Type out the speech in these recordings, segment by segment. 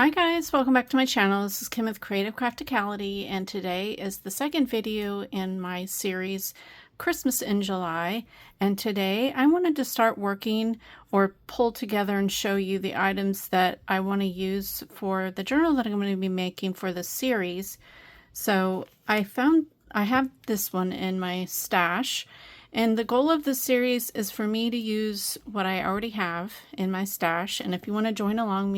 Hi guys, welcome back to my channel. This is Kim with Creative Crafticality, and today is the second video in my series Christmas in July. And today I wanted to start working or pull together and show you the items that I want to use for the journal that I'm going to be making for this series. So I have this one in my stash, and the goal of this series is for me to use what I already have in my stash. And if you want to join along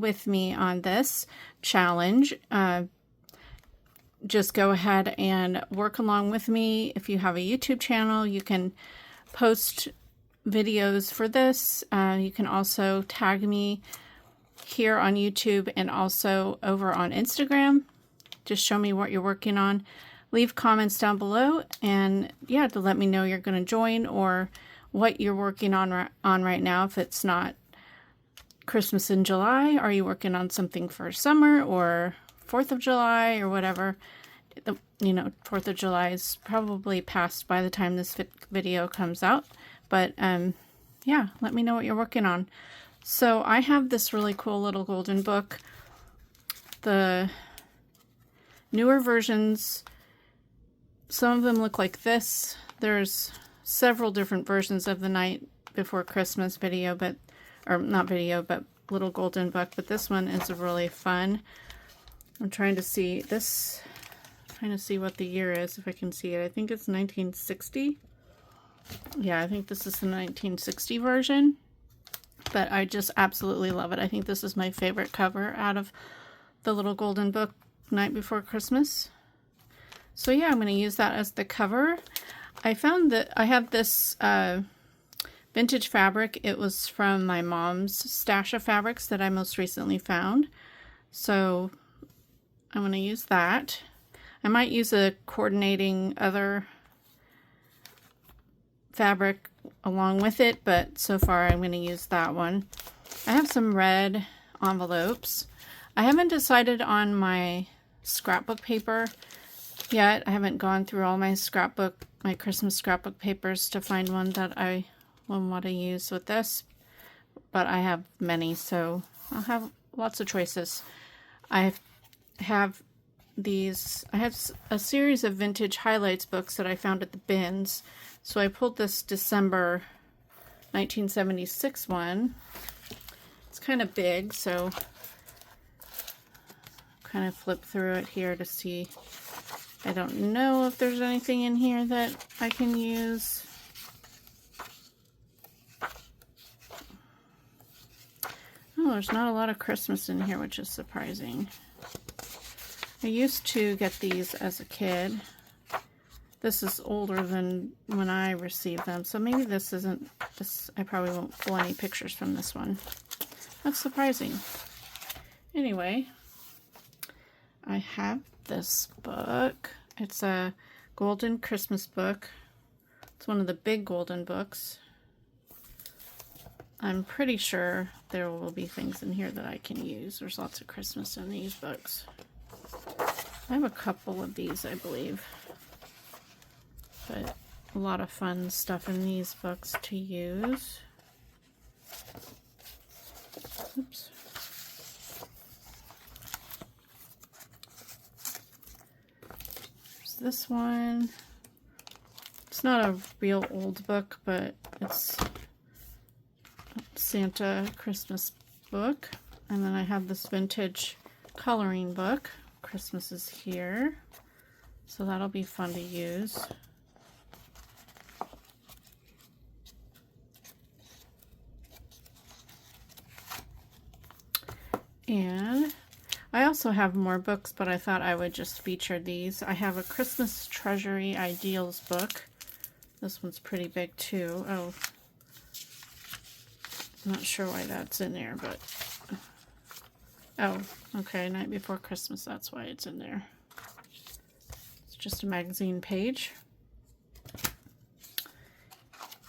with me on this challenge, just go ahead and work along with me. If you have a YouTube channel, you can post videos for this. You can also tag me here on YouTube and also over on Instagram. Just show me what you're working on. Leave comments down below, and yeah, to let me know you're going to join or what you're working on right now. If it's not Christmas in July, are you working on something for summer or 4th of July or whatever? You know, 4th of July is probably past by the time this video comes out, but yeah, let me know what you're working on. So I have this really cool little golden book. The newer versions, some of them look like this. There's several different versions of the Night Before Christmas video, but little golden book, but this one is really fun. I'm trying to see what the year is, if I can see it. I think it's 1960. Yeah, I think this is the 1960 version, but I just absolutely love it. I think this is my favorite cover out of the little golden book, Night Before Christmas. So yeah, I'm going to use that as the cover. I found that I have this vintage fabric. It was from my mom's stash of fabrics that I most recently found. So I'm going to use that. I might use a coordinating other fabric along with it, but so far I'm going to use that one. I have some red envelopes. I haven't decided on my scrapbook paper yet. I haven't gone through all my Christmas scrapbook papers to find one that I want to use with this, but I have many, so I'll have lots of choices. I have a series of vintage highlights books that I found at the bins, so I pulled this December 1976 one. It's kind of big, so kind of flip through it here to see. I don't know if there's anything in here that I can use. Oh, there's not a lot of Christmas in here, which is surprising. I used to get these as a kid. This is older than when I received them, so maybe this isn't this. I probably won't pull any pictures from this one. That's surprising. Anyway, I have this book. It's a golden Christmas book. It's one of the big golden books. I'm pretty sure there will be things in here that I can use. There's lots of Christmas in these books. I have a couple of these, I believe. But a lot of fun stuff in these books to use. Oops. There's this one. It's not a real old book, but it's Santa Christmas book. And then I have this vintage coloring book. Christmas is here, so that'll be fun to use. And I also have more books, but I thought I would just feature these. I have a Christmas Treasury Ideals book. This one's pretty big too. Oh, I'm not sure why that's in there, but oh, okay, Night Before Christmas, that's why it's in there. It's just a magazine page.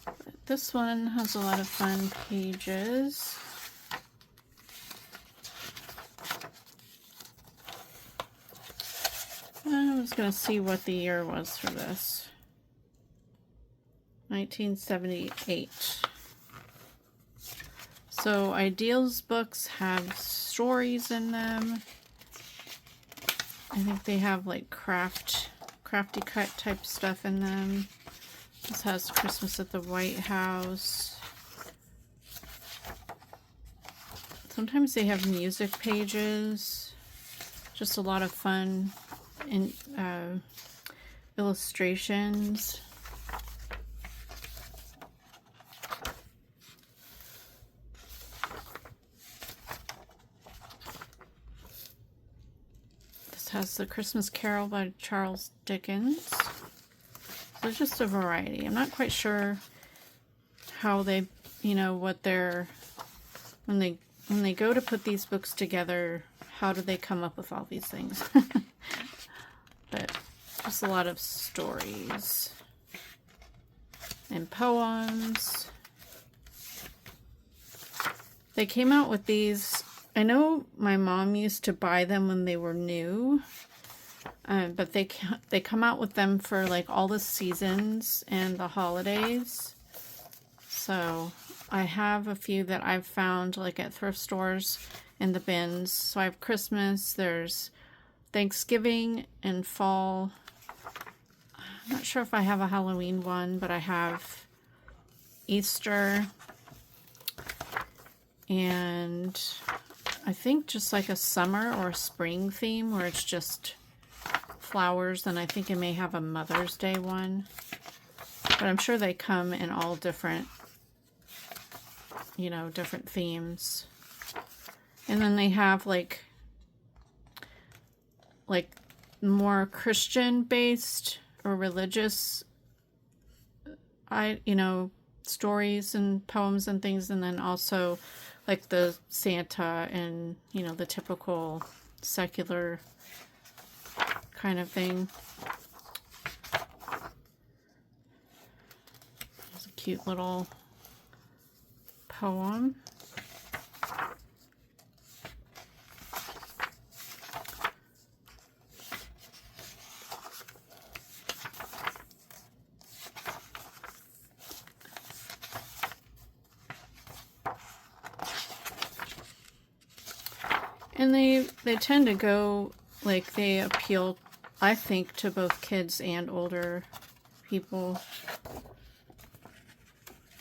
But this one has a lot of fun pages. I was going to see what the year was for this. 1978. So Ideals books have stories in them. I think they have like crafty cut type stuff in them. This has Christmas at the White House. Sometimes they have music pages. Just a lot of fun illustrations. This has The Christmas Carol by Charles Dickens. So there's just a variety. I'm not quite sure how they, you know, what they're, when they go to put these books together, how do they come up with all these things? But just a lot of stories and poems. They came out with these. I know my mom used to buy them when they were new, but they come out with them for like all the seasons and the holidays. So I have a few that I've found like at thrift stores in the bins. So I have Christmas, there's Thanksgiving and fall. I'm not sure if I have a Halloween one, but I have Easter and I think just like a summer or a spring theme where it's just flowers. And I think I may have a Mother's Day one, but I'm sure they come in all different, you know, different themes. And then they have like more Christian based or religious, you know, stories and poems and things. And then also like the Santa and, you know, the typical secular kind of thing. It's a cute little poem. And they tend to go, like, they appeal, I think, to both kids and older people.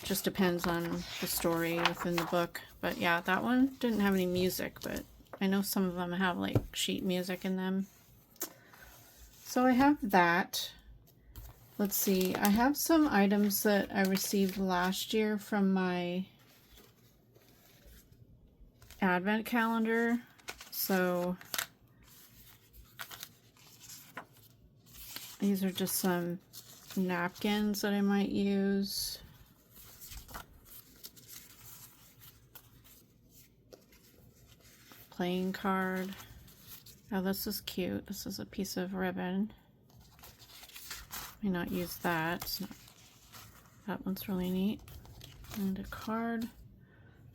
Just depends on the story within the book. But yeah, that one didn't have any music, but I know some of them have like sheet music in them. So I have that. Let's see, I have some items that I received last year from my advent calendar. So these are just some napkins that I might use. Playing card. Oh, this is cute. This is a piece of ribbon. May not use that. It's not, that one's really neat. And a card.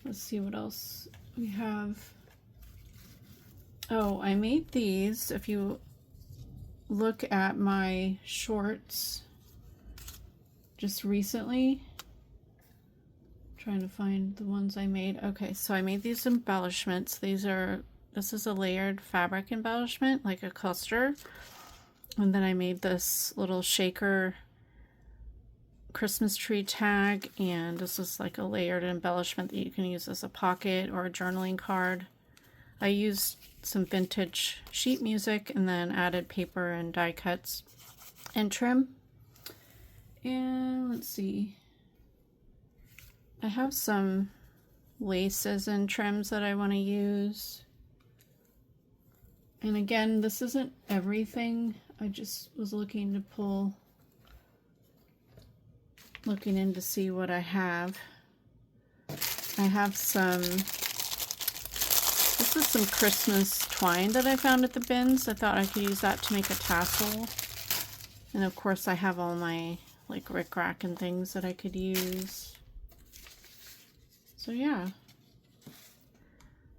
Let's see what else we have. Oh, I made these. If you look at my shorts just recently, trying to find the ones I made. Okay, so I made these embellishments. This is a layered fabric embellishment, like a cluster. And then I made this little shaker Christmas tree tag, and this is like a layered embellishment that you can use as a pocket or a journaling card. I used some vintage sheet music and then added paper and die cuts and trim. And let's see, I have some laces and trims that I want to use. And again, this isn't everything. I just was looking in to see what I have. I have some, this is some Christmas twine that I found at the bins. I thought I could use that to make a tassel. And of course I have all my like rickrack and things that I could use. So yeah,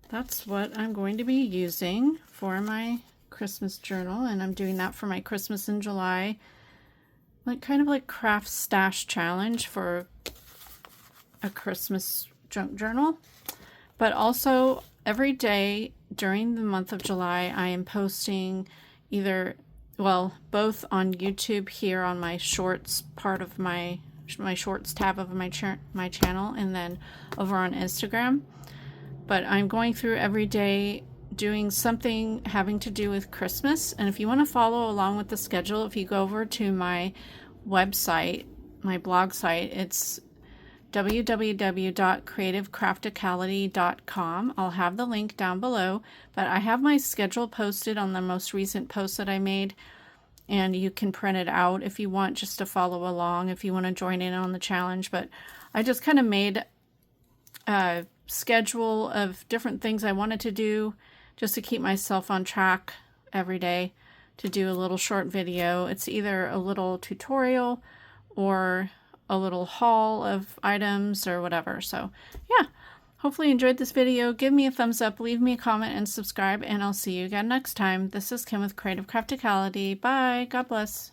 that's what I'm going to be using for my Christmas journal, and I'm doing that for my Christmas in July, like kind of like craft stash challenge for a Christmas junk journal. But also every day during the month of July, I am posting either, well, both on YouTube here on my shorts part of my shorts tab of my channel, and then over on Instagram. But I'm going through every day doing something having to do with Christmas. And if you want to follow along with the schedule, if you go over to my website, my blog site, it's www.creativecrafticality.com. I'll have the link down below, but I have my schedule posted on the most recent post that I made, and you can print it out if you want, just to follow along if you want to join in on the challenge. But I just kind of made a schedule of different things I wanted to do just to keep myself on track every day, to do a little short video. It's either a little tutorial or a little haul of items or whatever. So yeah, hopefully you enjoyed this video. Give me a thumbs up, leave me a comment, and subscribe, and I'll see you again next time. This is Kim with Creative Crafticality. Bye. God bless.